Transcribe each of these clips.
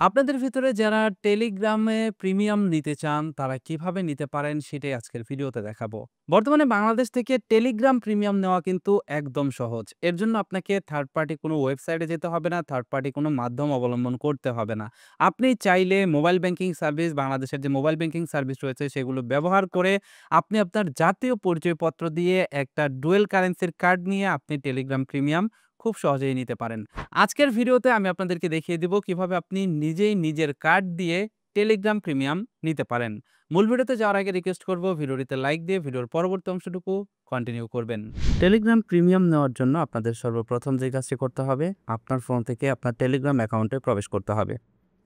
আপনাদের ভিতরে যারা টেলিগ্রামে প্রিমিয়াম নিতে চান, তারা কিভাবে নিতে পারেন সেটাই আজকের ভিডিওতে দেখাবো। বর্তমানে বাংলাদেশ থেকে টেলিগ্রাম প্রিমিয়াম নেওয়া কিন্তু একদম সহজ। এর জন্য আপনাকে থার্ড পার্টি কোনো ওয়েবসাইটে যেতে হবে না, থার্ড পার্টি কোনো মাধ্যম অবলম্বন করতে হবে না। আপনি চাইলে মোবাইল ব্যাংকিং সার্ভিস, বাংলাদেশের যে মোবাইল ব্যাংকিং সার্ভিস রয়েছে সেগুলো ব্যবহার করে আপনি আপনার জাতীয় পরিচয়পত্র দিয়ে একটা ডুয়েল কারেন্সির কার্ড নিয়ে আপনি টেলিগ্রাম প্রিমিয়াম খুব সহজেই নিতে পারেন। আজকের ভিডিওতে আমি আপনাদেরকে দেখিয়ে দিব কিভাবে আপনি নিজেই নিজের কার্ড দিয়ে টেলিগ্রাম প্রিমিয়াম নিতে পারেন। মূল ভিডিওতে যাওয়ার আগে রিকোয়েস্ট করব ভিডিওটিতে লাইক দিয়ে ভিডিওর পরবর্তী অংশটুকু কন্টিনিউ করবেন। টেলিগ্রাম প্রিমিয়াম নেওয়ার জন্য আপনাদের সর্বপ্রথম যে কাজটি করতে হবে, আপনার ফোন থেকে আপনার টেলিগ্রাম অ্যাকাউন্টে প্রবেশ করতে হবে।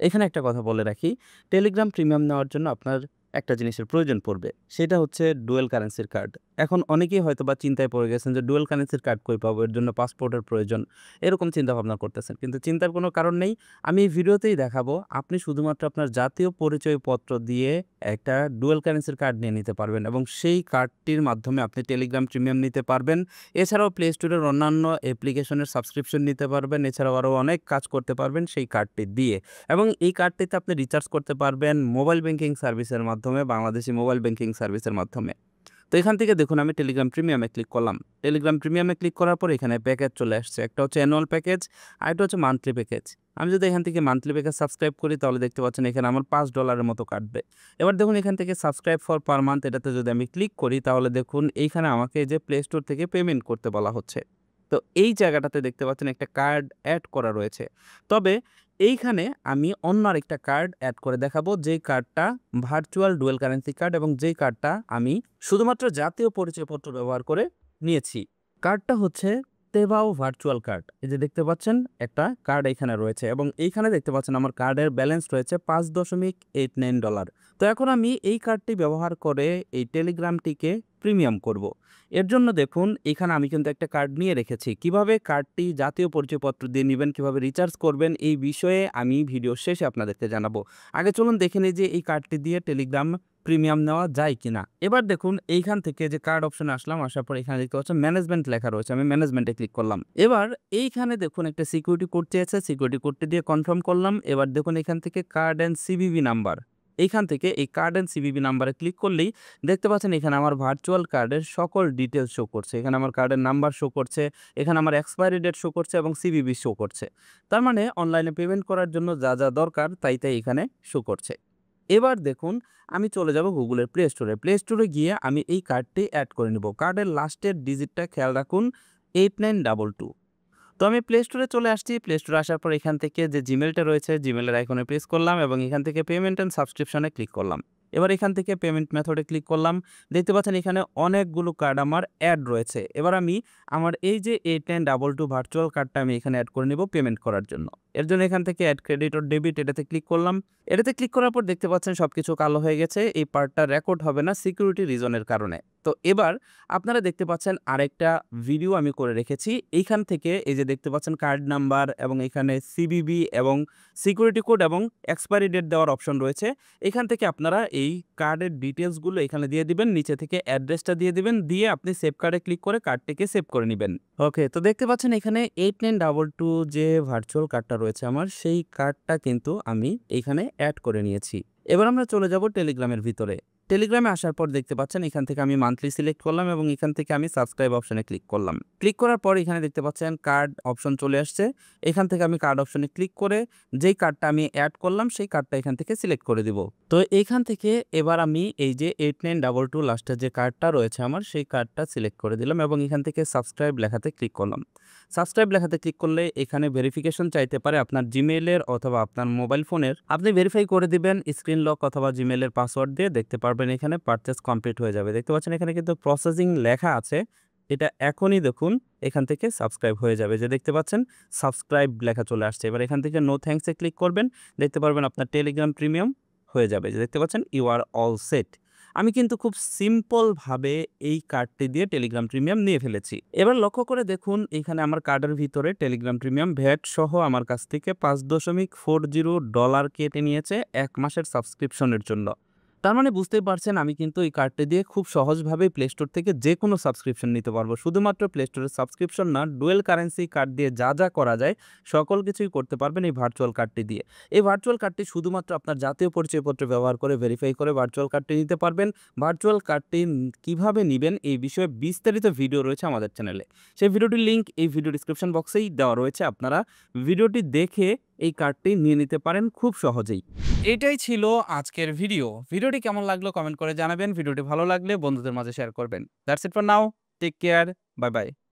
এখানে একটা কথা বলে রাখি, টেলিগ্রাম প্রিমিয়াম নেওয়ার জন্য আপনার একটা জিনিসের প্রয়োজন পড়বে। সেটা হচ্ছে ডুয়েল কারেন্সির কার্ড। এখন অনেকেই হয়তোবা চিন্তায় পড়ে গেছেন যে ডুয়েল কারেন্সির কার্ড কই পাবো? এর জন্য পাসপোর্টের প্রয়োজন। এরকম চিন্তাভাবনা করতেছেন। কিন্তু চিন্তার কোনো কারণ নেই। আমি এই ভিডিওতেই দেখাবো আপনি শুধুমাত্র আপনার জাতীয় পরিচয়পত্র দিয়ে একটা ডুয়েল কারেন্সির কার্ড নিয়ে নিতে পারবেন এবং সেই কার্ডটির মাধ্যমে আপনি টেলিগ্রাম প্রিমিয়াম নিতে পারবেন। এছাড়াও প্লে স্টোরের অন্যান্য অ্যাপ্লিকেশনের সাবস্ক্রিপশন নিতে পারবেন। এছাড়াও আরও অনেক কাজ করতে পারবেন সেই কার্ডটি দিয়ে। এবং এই কার্ডটিতে আপনি রিচার্জ করতে পারবেন মোবাইল ব্যাংকিং সার্ভিসের মাধ্যমে, বাংলাদেশি মোবাইল ব্যাংকিং সার্ভিসের মাধ্যমে। তো এখান থেকে দেখুন আমি টেলিগ্রাম প্রিমিয়ামে ক্লিক করলাম। টেলিগ্রাম প্রিমিয়ামে ক্লিক করার পর এখানে প্যাকেজ চলে আসছে। একটা হচ্ছে অ্যানুয়াল প্যাকেজ, আরেকটা হচ্ছে মান্থলি প্যাকেজ। আমি যদি এখান থেকে মান্থলি প্যাকেজ সাবস্ক্রাইব করি তাহলে দেখতে পাচ্ছেন এখানে আমার $5 মতো কাটবে। এবার দেখুন এখান থেকে সাবস্ক্রাইব ফর পার মান্থ এটাতে যদি আমি ক্লিক করি তাহলে দেখুন এইখানে আমাকে যে প্লে স্টোর থেকে পেমেন্ট করতে বলা হচ্ছে। তো এই জায়গাটাতে দেখতে পাচ্ছেন একটা কার্ড অ্যাড করা রয়েছে। তবে এইখানে আমি অন্য আরেকটা কার্ড অ্যাড করে দেখাবো, যেই কার্ডটা ভার্চুয়াল ডুয়েল কারেন্সি কার্ড এবং যেই কার্ডটা আমি শুধুমাত্র জাতীয় পরিচয়পত্র ব্যবহার করে নিয়েছি। কার্ডটা হচ্ছে তেবাও ভার্চুয়াল কার্ড। এই যে দেখতে পাচ্ছেন একটা কার্ড এইখানে রয়েছে এবং এইখানে দেখতে পাচ্ছেন আমার কার্ডের ব্যালেন্স রয়েছে $5.89। তো এখন আমি এই কার্ডটি ব্যবহার করে এই টেলিগ্রামটিকে প্রিমিয়াম করব। এর জন্য দেখুন এখানে আমি কিন্তু একটা কার্ড নিয়ে রেখেছি। কিভাবে কার্ডটি জাতীয় পরিচয়পত্র দিয়ে নিবেন, কিভাবে রিচার্জ করবেন এই বিষয়ে আমি ভিডিও শেষে আপনাদেরকে জানাবো। আগে চলুন দেখে নিই যে এই কার্ডটি দিয়ে টেলিগ্রাম প্রিমিয়াম নেওয়া যায় কিনা। এবার দেখুন এইখান থেকে যে কার্ড অপশনে আসলাম, আসার পর এখানে দেখতে পাচ্ছেন ম্যানেজমেন্ট লেখা রয়েছে। আমি ম্যানেজমেন্টে ক্লিক করলাম। এবার এইখানে দেখুন একটা সিকিউরিটি কোড চেয়েছে, সিকিউরিটি কোডটি দিয়ে কনফার্ম করলাম। এবার দেখুন এখান থেকে কার্ড অ্যান্ড সিভিভি নাম্বার, এইখান থেকে এই কার্ড অ্যান্ড সিভিভি নাম্বারে ক্লিক করলেই দেখতে পাচ্ছেন এখানে আমার ভার্চুয়াল কার্ডের সকল ডিটেলস শো করছে। এখানে আমার কার্ডের নাম্বার শো করছে, এখানে আমার এক্সপায়ারি ডেট শো করছে এবং সিভিভি শো করছে। তার মানে অনলাইনে পেমেন্ট করার জন্য যা যা দরকার তাই তাই এখানে শো করছে। এবার দেখুন আমি চলে যাব গুগলের প্লে স্টোরে। প্লে স্টোরে গিয়ে আমি এই কার্ডটি অ্যাড করে নেব। কার্ডের লাস্টের ডিজিটটা খেয়াল রাখুন 8922। তো আমি প্লে স্টোরে চলে আসছি। প্লে স্টোরে আসার পর এখান থেকে যে জিমেলটা রয়েছে জিমেলের আইকনে প্রেস করলাম এবং এখান থেকে পেমেন্ট অ্যান্ড সাবস্ক্রিপশনে ক্লিক করলাম। এবার এখান থেকে পেমেন্ট মেথডে ক্লিক করলাম। দেখতে পাচ্ছেন এখানে অনেকগুলো কার্ড আমার অ্যাড রয়েছে। এবার আমি আমার এই যে 8922 ভার্চুয়াল কার্ডটা আমি এখানে অ্যাড করে নেব পেমেন্ট করার জন্য। এর জন্য এখান থেকে অ্যাড ক্রেডিট অর ডেবিট এটাতে ক্লিক করলাম। এটাতে ক্লিক করার পর দেখতে পাচ্ছেন সবকিছু কালো হয়ে গেছে। এই পার্টটা রেকর্ড হবে না সিকিউরিটি রিজনের কারণে। তো এবার আপনারা দেখতে পাচ্ছেন আরেকটা ভিডিও আমি করে রেখেছি। এইখান থেকে এই যে দেখতে পাচ্ছেন কার্ড নাম্বার এবং এখানে সিভিভি এবং সিকিউরিটি কোড এবং এক্সপায়ারি ডেট দেওয়ার অপশন রয়েছে। এখান থেকে আপনারা এই কার্ডের ডিটেলসগুলো এখানে দিয়ে দিবেন। নিচে থেকে অ্যাড্রেসটা দিয়ে দিবেন। দিয়ে আপনি সেভ কার্ডে ক্লিক করে কার্ডটিকে সেভ করে নিবেন। ওকে, তো দেখতে পাচ্ছেন এখানে 8922 যে ভার্চুয়াল কার্ডটা রয়েছে আমার, সেই কার্ডটা কিন্তু আমি এইখানে অ্যাড করে নিয়েছি। এবার আমরা চলে যাব টেলিগ্রামের ভিতরে। টেলিগ্রামে আসার পর দেখতে পাচ্ছেন এখান থেকে আমি মান্থলি সিলেক্ট করলাম এবং এখান থেকে আমি সাবস্ক্রাইব অপশনে ক্লিক করলাম। ক্লিক করার পর এখানে দেখতে পাচ্ছেন কার্ড অপশন চলে আসছে। এখান থেকে আমি কার্ড অপশনে ক্লিক করে যেই কার্ডটা আমি অ্যাড করলাম সেই কার্ডটা এখান থেকে সিলেক্ট করে দিব। তো এইখান থেকে এবার আমি এই যে 8922 লাস্টের যে কার্ডটা রয়েছে আমার, সেই কার্ডটা সিলেক্ট করে দিলাম এবং এখান থেকে সাবস্ক্রাইব লেখাতে ক্লিক করলাম। সাবস্ক্রাইব লেখাতে ক্লিক করলে এখানে ভেরিফিকেশন চাইতে পারে আপনার জিমেইলের অথবা আপনার মোবাইল ফোনের। আপনি ভেরিফাই করে দিবেন স্ক্রিন লক অথবা জিমেইলের পাসওয়ার্ড দিয়ে। দেখতে পারবেন এখানে পারচেজ কমপ্লিট হয়ে যাবে। দেখতে পাচ্ছেন এখানে কিন্তু প্রসেসিং লেখা আছে। এটা এখনই দেখুন এখান থেকে সাবস্ক্রাইব হয়ে যাবে। যে দেখতে পাচ্ছেন সাবস্ক্রাইব লেখা চলে আসছে। এবার এখান থেকে নো থ্যাঙ্কস এ ক্লিক করবেন। দেখতে পারবেন আপনার টেলিগ্রাম প্রিমিয়াম হয়ে যাবে। যে দেখতে পাচ্ছেন ইউ আর অল সেট। আমি কিন্তু খুব সিম্পলভাবে এই কার্ডটি দিয়ে টেলিগ্রাম প্রিমিয়াম নিয়ে ফেলেছি। এবার লক্ষ্য করে দেখুন এখানে আমার কার্ডের ভিতরে টেলিগ্রাম প্রিমিয়াম ভ্যাট সহ আমার কাছ থেকে $5.40 কেটে নিয়েছে 1 মাসের সাবস্ক্রিপশনের জন্য। তার মানে বুঝতেই পারছেন আমি কিন্তু এই কার্ডটি দিয়ে খুব সহজভাবেই প্লে স্টোর থেকে যেকোনো সাবস্ক্রিপশন নিতে পারবো। শুধুমাত্র প্লে স্টোরের সাবস্ক্রিপশন না, ডুয়েল কারেন্সি কার্ড দিয়ে যা করা যায় সকল কিছুই করতে পারবেন এই ভার্চুয়াল কার্ডটি দিয়ে। এই ভার্চুয়াল কার্ডটি শুধুমাত্র আপনার জাতীয় পরিচয়পত্র ব্যবহার করে ভেরিফাই করে ভার্চুয়াল কার্ডটি নিতে পারবেন। ভার্চুয়াল কার্ডটি কিভাবে নিবেন এই বিষয়ে বিস্তারিত ভিডিও রয়েছে আমাদের চ্যানেলে। সেই ভিডিওটির লিঙ্ক এই ভিডিও ডিসক্রিপশন বক্সেই দেওয়া রয়েছে। আপনারা ভিডিওটি দেখে এই কার্ডটি নিয়ে নিতে পারেন খুব সহজেই। এটাই ছিল আজকের ভিডিও। ভিডিওটি কেমন লাগলো কমেন্ট করে জানাবেন। ভিডিওটি ভালো লাগলে বন্ধুদের মাঝে শেয়ার করবেন। That's it for now. Take care. Bye by.